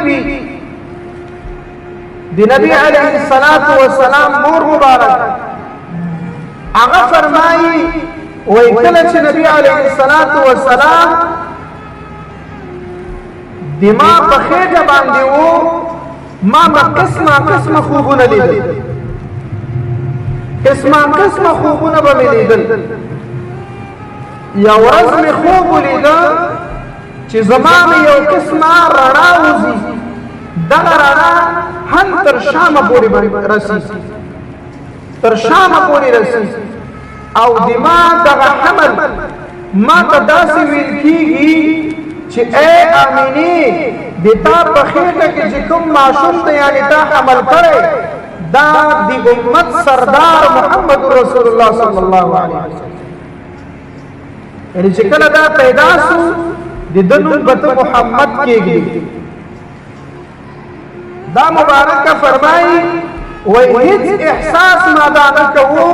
وی دی نبی علیہ السلام مور مبارک هغه فرمایي وای کله چې نبی علیہ السلام دما په خېټه باندې وو ما قسمه خوبونه لیدل قسمه خوبونه به مې لیدل یو ورځ مې خوب ولیده چې زما مې یو قسمه رڼا وځي دغه رڼا هم تر شامه پورې رسي تر شامه پورې رسي او دما دغه حمل ما ته داسې ویل کېږي چې اے آمینې د تا په خېټه کې چې کوم ماشوم دی یعنې تا حمل کړی دا د امت سردار محمد رسول الله صلی الله علیه وسلم یعنی چې کله دا پیدا سو د ده نوم به ته محمد کېږي دا مبارکه فرمایي وایي هېڅ احساس ما دا نه کوو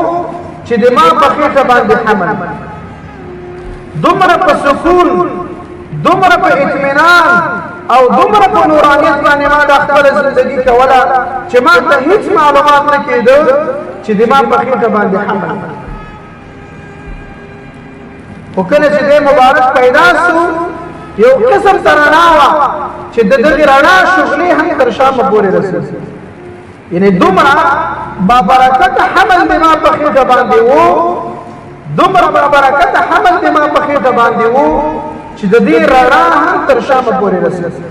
چې د ما په خېټه باندې حمل دومره په سکون دومره په اطمینان او دومره په نورانیت باندې ما د خپله زندګي کوله چې ما ته هېڅ معلومات نه کېده چې د ما په خېټه باندې حمل خو کله چې دی مبارک پیدا سو یو قسم ته رڼا وه چې د دغې رڼا شغلې هم تر شامه پورې رسېږي یعنې دومره بابرکته حمل د ما په خېټه باندې و دومره بابرکته حمل د ما په خېټه باندې و چې د دې رڼا هم تر شامه پورې رسېږي